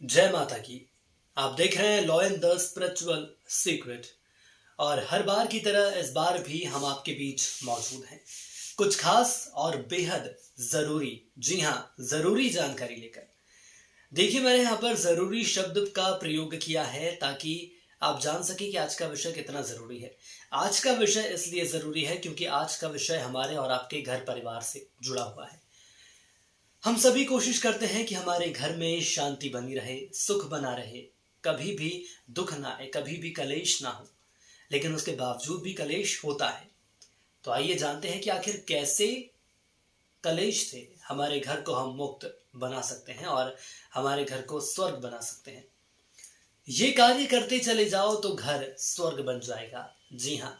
जय माता की। आप देख रहे हैं law and the spiritual secret. और हर बार की तरह इस बार भी हम आपके बीच मौजूद हैं कुछ खास और बेहद जरूरी, जी हाँ, जरूरी जानकारी लेकर। देखिए, मैंने यहाँ पर जरूरी शब्द का प्रयोग किया है ताकि आप जान सके कि आज का विषय कितना जरूरी है। आज का विषय इसलिए जरूरी है क्योंकि आज का विषय हमारे और आपके घर परिवार से जुड़ा हुआ है। हम सभी कोशिश करते हैं कि हमारे घर में शांति बनी रहे, सुख बना रहे, कभी भी दुख ना आए, कभी भी कलेश ना हो। लेकिन उसके बावजूद भी कलेश होता है। तो आइए जानते हैं कि आखिर कैसे कलेश से हमारे घर को हम मुक्त बना सकते हैं और हमारे घर को स्वर्ग बना सकते हैं। ये कार्य करते चले जाओ तो घर स्वर्ग बन जाएगा। जी हाँ,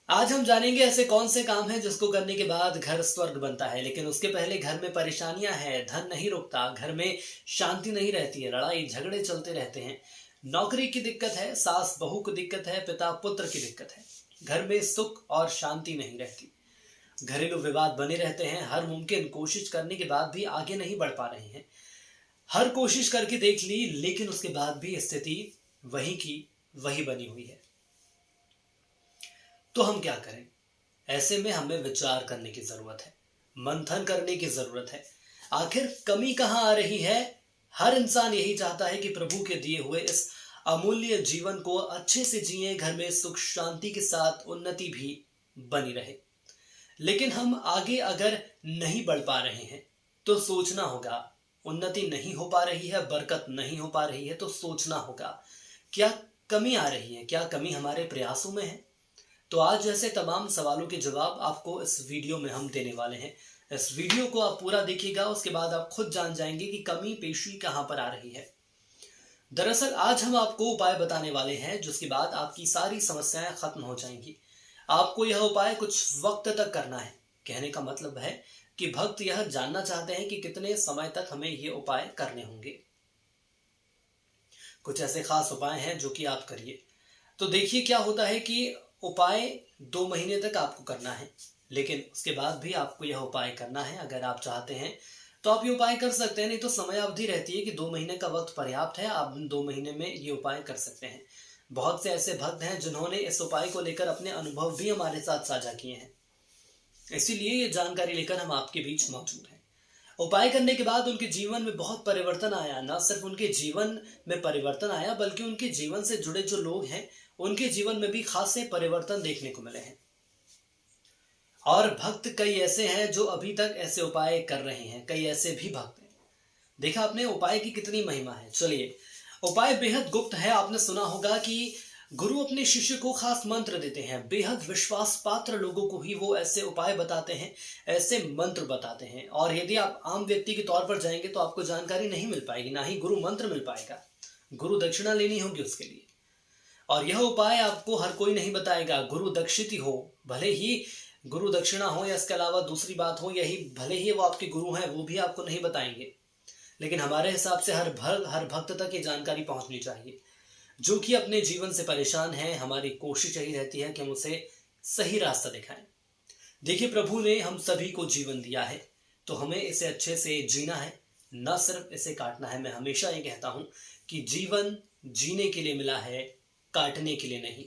आज हम जानेंगे ऐसे कौन से काम हैं जिसको करने के बाद घर स्वर्ग बनता है। लेकिन उसके पहले घर में परेशानियां हैं, धन नहीं रुकता, घर में शांति नहीं रहती है, लड़ाई झगड़े चलते रहते हैं, नौकरी की दिक्कत है, सास बहू की दिक्कत है, पिता पुत्र की दिक्कत है, घर में सुख और शांति नहीं रहती, घरेलू विवाद बने रहते हैं, हर मुमकिन कोशिश करने के बाद भी आगे नहीं बढ़ पा रहे हैं, हर कोशिश करके देख ली लेकिन उसके बाद भी स्थिति वही की वही बनी हुई है। तो हम क्या करें? ऐसे में हमें विचार करने की जरूरत है, मंथन करने की जरूरत है। आखिर कमी कहां आ रही है? हर इंसान यही चाहता है कि प्रभु के दिए हुए इस अमूल्य जीवन को अच्छे से जिए, घर में सुख शांति के साथ उन्नति भी बनी रहे। लेकिन हम आगे अगर नहीं बढ़ पा रहे हैं तो सोचना होगा। उन्नति नहीं हो पा रही है, बरकत नहीं हो पा रही है तो सोचना होगा क्या कमी आ रही है, क्या कमी हमारे प्रयासों में है। तो आज जैसे तमाम सवालों के जवाब आपको इस वीडियो में हम देने वाले हैं। इस वीडियो को आप पूरा देखिएगा, उसके बाद आप खुद जान जाएंगे कि कमी पेशी कहां पर आ रही है। दरअसल आज हम आपको उपाय बताने वाले हैं जिसके बाद आपकी सारी समस्याएं खत्म हो जाएंगी। आपको यह उपाय कुछ वक्त तक करना है। कहने का मतलब है कि भक्त यह जानना चाहते हैं कि कितने समय तक हमें ये उपाय करने होंगे। कुछ ऐसे खास उपाय हैं जो कि आप करिए। तो देखिए क्या होता है कि उपाय 2 महीने तक आपको करना है, लेकिन उसके बाद भी आपको यह उपाय करना है। अगर आप चाहते हैं तो आप ये उपाय कर सकते हैं, नहीं तो समय अवधि रहती है कि 2 महीने का वक्त पर्याप्त है। आप 2 महीने में ये उपाय कर सकते हैं। बहुत से ऐसे भक्त हैं जिन्होंने इस उपाय को लेकर अपने अनुभव भी हमारे साथ साझा किए हैं, इसीलिए ये जानकारी लेकर हम आपके बीच मौजूद हैं। उपाय करने के बाद उनके जीवन में बहुत परिवर्तन आया। न सिर्फ उनके जीवन में परिवर्तन आया बल्कि उनके जीवन से जुड़े जो लोग हैं उनके जीवन में भी खासे परिवर्तन देखने को मिले हैं। और भक्त कई ऐसे हैं जो अभी तक ऐसे उपाय कर रहे हैं, कई ऐसे भी भक्त हैं। देखा आपने उपाय की कितनी महिमा है। चलिए, उपाय बेहद गुप्त है। आपने सुना होगा कि गुरु अपने शिष्य को खास मंत्र देते हैं। बेहद विश्वास पात्र लोगों को ही वो ऐसे उपाय बताते हैं, ऐसे मंत्र बताते हैं। और यदि आप आम व्यक्ति के तौर पर जाएंगे तो आपको जानकारी नहीं मिल पाएगी, ना ही गुरु मंत्र मिल पाएगा। गुरु दक्षिणा लेनी होगी उसके लिए। और यह उपाय आपको हर कोई नहीं बताएगा। गुरु दक्षित हो, भले ही गुरु दक्षिणा हो या इसके अलावा दूसरी बात हो, यही भले ही वो आपके गुरु हैं, वो भी आपको नहीं बताएंगे। लेकिन हमारे हिसाब से हर भक्त तक ये जानकारी पहुंचनी चाहिए जो कि अपने जीवन से परेशान है। हमारी कोशिश यही रहती है कि हम उसे सही रास्ता दिखाएं। देखिए, प्रभु ने हम सभी को जीवन दिया है तो हमें इसे अच्छे से जीना है, न सिर्फ इसे काटना है। मैं हमेशा ये कहता हूं कि जीवन जीने के लिए मिला है, काटने के लिए नहीं।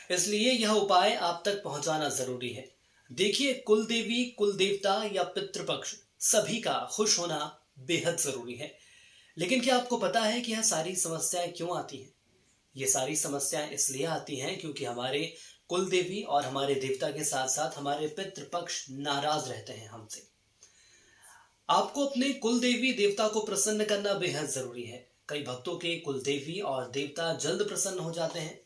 इसलिए यह उपाय आप तक पहुंचाना जरूरी है। देखिए, कुल देवी, कुल देवता या पितृपक्ष सभी का खुश होना बेहद जरूरी है। लेकिन क्या आपको पता है कि यह सारी समस्याएं क्यों आती हैं? ये सारी समस्याएं इसलिए आती हैं क्योंकि हमारे कुल देवी और हमारे देवता के साथ साथ हमारे पितृपक्ष नाराज रहते हैं हमसे। आपको अपने कुल देवी देवता को प्रसन्न करना बेहद जरूरी है। कई भक्तों के कुल देवी और देवता जल्द प्रसन्न हो जाते हैं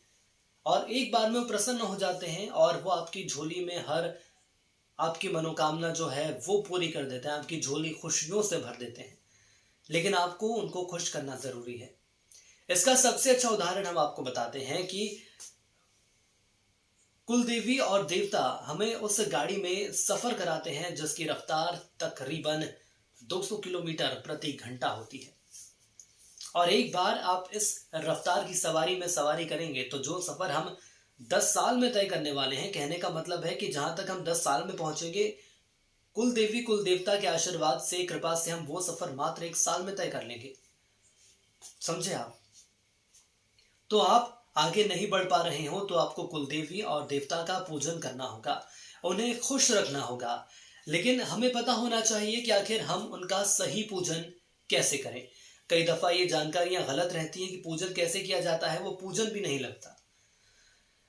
और एक बार में प्रसन्न हो जाते हैं और वो आपकी झोली में हर आपकी मनोकामना जो है वो पूरी कर देते हैं, आपकी झोली खुशियों से भर देते हैं। लेकिन आपको उनको खुश करना जरूरी है। इसका सबसे अच्छा उदाहरण हम आपको बताते हैं कि कुल देवी और देवता हमें उस गाड़ी में सफर कराते हैं जिसकी रफ्तार तकरीबन 200 किलोमीटर प्रति घंटा होती है। और एक बार आप इस रफ्तार की सवारी में सवारी करेंगे तो जो सफर हम 10 साल में तय करने वाले हैं, कहने का मतलब है कि जहां तक हम 10 साल में पहुंचेंगे कुल देवी कुल देवता के आशीर्वाद से, कृपा से हम वो सफर मात्र 1 साल में तय कर लेंगे। समझे आप? तो आप आगे नहीं बढ़ पा रहे हो तो आपको कुल देवी और देवता का पूजन करना होगा, उन्हें खुश रखना होगा। लेकिन हमें पता होना चाहिए कि आखिर हम उनका सही पूजन कैसे करें। कई दफा ये जानकारियां गलत रहती हैं कि पूजन कैसे किया जाता है, वो पूजन भी नहीं लगता।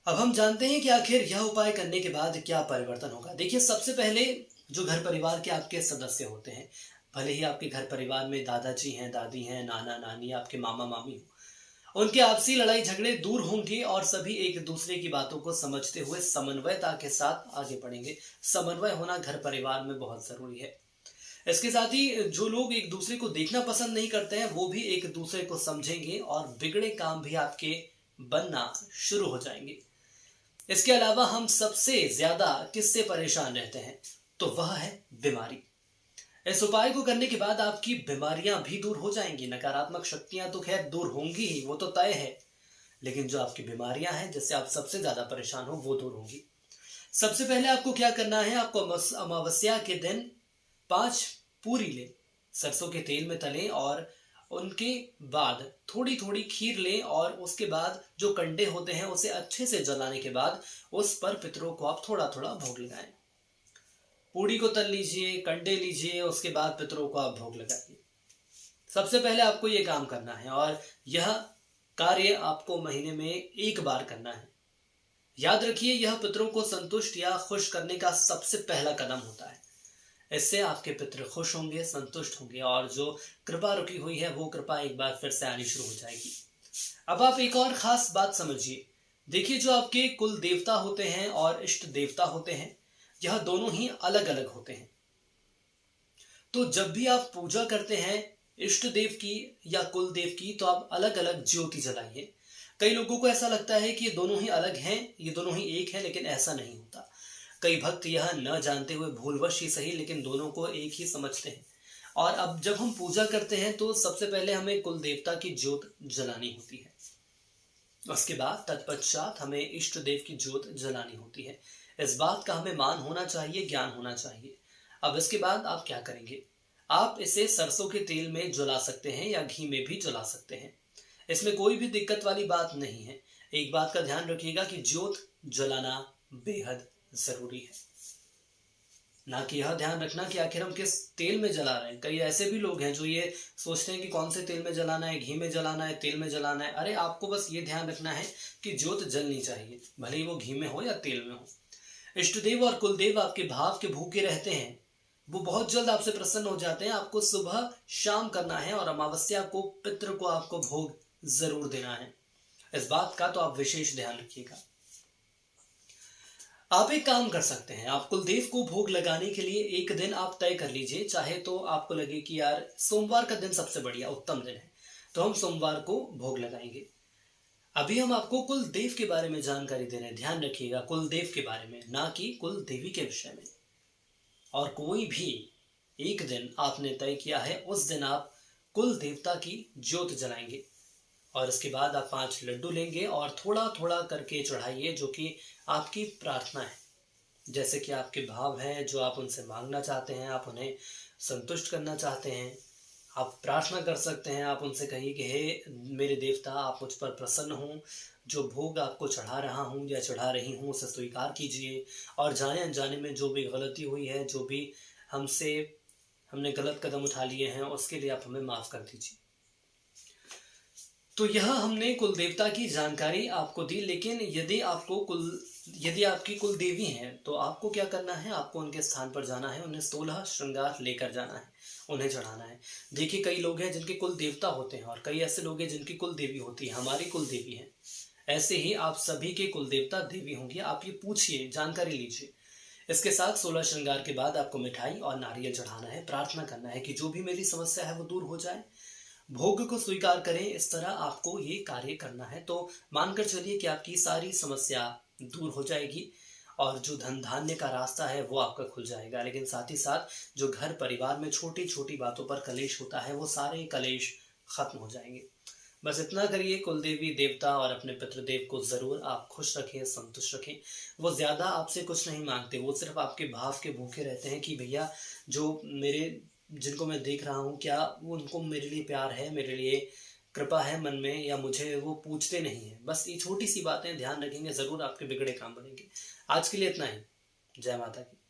अब हम जानते हैं कि आखिर यह उपाय करने के बाद क्या परिवर्तन होगा। देखिए, सबसे पहले जो घर परिवार के आपके सदस्य होते हैं, भले ही आपके घर परिवार में दादाजी हैं, दादी हैं, नाना नानी, आपके मामा मामी हो, उनके आपसी लड़ाई झगड़े दूर होंगे और सभी एक दूसरे की बातों को समझते हुए समन्वयता के साथ आगे बढ़ेंगे। समन्वय होना घर परिवार में बहुत जरूरी है। इसके साथ ही जो लोग एक दूसरे को देखना पसंद नहीं करते हैं, वो भी एक दूसरे को समझेंगे और बिगड़े काम भी आपके बनना शुरू हो जाएंगे। इसके अलावा हम सबसे ज्यादा किससे परेशान रहते हैं, तो वह है बीमारी। इस उपाय को करने के बाद आपकी बीमारियां भी दूर हो जाएंगी। नकारात्मक शक्तियां तो खैर दूर होंगी ही, वो तो तय है, लेकिन जो आपकी बीमारियां हैं जिससे आप सबसे ज्यादा परेशान हो, वो दूर होंगी। सबसे पहले आपको क्या करना है, आपको अमावस्या के दिन 5 पूरी लें, सरसों के तेल में तलें और उनके बाद थोड़ी थोड़ी खीर लें और उसके बाद जो कंडे होते हैं उसे अच्छे से जलाने के बाद उस पर पितरों को आप थोड़ा थोड़ा भोग लगाएं। पूड़ी को तल लीजिए, कंडे लीजिए, उसके बाद पितरों को आप भोग लगाइए। सबसे पहले आपको ये काम करना है और यह कार्य आपको महीने में 1 बार करना है। याद रखिए, यह पितरों को संतुष्ट या खुश करने का सबसे पहला कदम होता है। इससे आपके पितृ खुश होंगे, संतुष्ट होंगे और जो कृपा रुकी हुई है वो कृपा एक बार फिर से आनी शुरू हो जाएगी। अब आप एक और खास बात समझिए। देखिए, जो आपके कुल देवता होते हैं और इष्ट देवता होते हैं, यह दोनों ही अलग अलग होते हैं। तो जब भी आप पूजा करते हैं इष्ट देव की या कुल देव की, तो आप अलग अलग ज्योति जलाइए। कई लोगों को ऐसा लगता है कि ये दोनों ही अलग हैं, ये दोनों ही एक है, लेकिन ऐसा नहीं होता। कई भक्त यह न जानते हुए भूलवश ही सही, लेकिन दोनों को एक ही समझते हैं। और अब जब हम पूजा करते हैं तो सबसे पहले हमें कुल देवता की ज्योत जलानी होती है, उसके बाद तत्पश्चात हमें इष्ट देव की ज्योत जलानी होती है। इस बात का हमें मान होना चाहिए, ज्ञान होना चाहिए। अब इसके बाद आप क्या करेंगे, आप इसे सरसों के तेल में जला सकते हैं या घी में भी जला सकते हैं, इसमें कोई भी दिक्कत वाली बात नहीं है। एक बात का ध्यान रखिएगा कि ज्योत जलाना बेहद जरूरी है, ना कि यह ध्यान रखना कि आखिर हम किस तेल में जला रहे हैं। कई ऐसे भी लोग हैं जो ये सोचते हैं कि कौन से तेल में जलाना है, घी में जलाना है, तेल में जलाना है। अरे, आपको बस ये ध्यान रखना है कि ज्योत जलनी चाहिए, भले ही वो घी में हो या तेल में हो। इष्टदेव और कुलदेव आपके भाव के भूखे रहते हैं, वो बहुत जल्द आपसे प्रसन्न हो जाते हैं। आपको सुबह शाम करना है और अमावस्या को पितृ को आपको भोग जरूर देना है। इस बात का तो आप विशेष ध्यान रखिएगा। आप एक काम कर सकते हैं, आप कुलदेव को भोग लगाने के लिए एक दिन आप तय कर लीजिए। चाहे तो आपको लगे कि यार सोमवार का दिन सबसे बढ़िया उत्तम दिन है, तो हम सोमवार को भोग लगाएंगे। अभी हम आपको कुल देव के बारे में जानकारी दे रहे हैं, ध्यान रखिएगा, कुल देव के बारे में, ना कि कुल देवी के विषय में। और कोई भी एक दिन आपने तय किया है, उस दिन आप कुल देवता की ज्योत जलाएंगे और इसके बाद आप 5 लड्डू लेंगे और थोड़ा थोड़ा करके चढ़ाइए, जो कि आपकी प्रार्थना है, जैसे कि आपके भाव हैं, जो आप उनसे मांगना चाहते हैं, आप उन्हें संतुष्ट करना चाहते हैं। आप प्रार्थना कर सकते हैं, आप उनसे कहिए कि हे मेरे देवता, आप मुझ पर प्रसन्न हों, जो भोग आपको चढ़ा रहा हूँ या चढ़ा रही हूँ उसे स्वीकार कीजिए, और जाने अनजाने में जो भी गलती हुई है, जो भी हमने गलत कदम उठा लिए हैं, उसके लिए आप हमें माफ़ कर दीजिए। तो यह हमने कुल देवता की जानकारी आपको दी, लेकिन यदि आपकी कुल देवी हैं तो आपको क्या करना है, आपको उनके स्थान पर जाना है, उन्हें 16 श्रृंगार लेकर जाना है, उन्हें चढ़ाना है। देखिए, कई लोग हैं जिनके कुल देवता होते हैं और कई ऐसे लोग हैं जिनकी कुल देवी होती है, हमारी कुल देवी है। ऐसे ही आप सभी के कुल देवता देवी होंगे, आप ये पूछिए, जानकारी लीजिए। इसके साथ 16 श्रृंगार के बाद आपको मिठाई और नारियल चढ़ाना है, प्रार्थना करना है कि जो भी मेरी समस्या है वो दूर हो जाए, भोग को स्वीकार करें। इस तरह आपको ये कार्य करना है, तो मानकर चलिए कि आपकी सारी समस्या दूर हो जाएगी और जो धन धान्य का रास्ता है वो आपका खुल जाएगा। लेकिन साथ ही साथ जो घर परिवार में छोटी छोटी बातों पर कलेश होता है, वो सारे कलेश खत्म हो जाएंगे। बस इतना करिए, कुल देवी देवता और अपने पितृदेव को ज़रूर आप खुश रखें, संतुष्ट रखें। वो ज़्यादा आपसे कुछ नहीं माँगते, वो सिर्फ़ आपके भाव के भूखे रहते हैं कि भैया जो मेरे जिनको मैं देख रहा हूँ, क्या वो उनको मेरे लिए प्यार है, मेरे लिए कृपा है मन में, या मुझे वो पूछते नहीं हैं। बस ये छोटी-सी बातें ध्यान रखेंगे, ज़रूर आपके बिगड़े काम बनेंगे। आज के लिए इतना ही। जय माता की।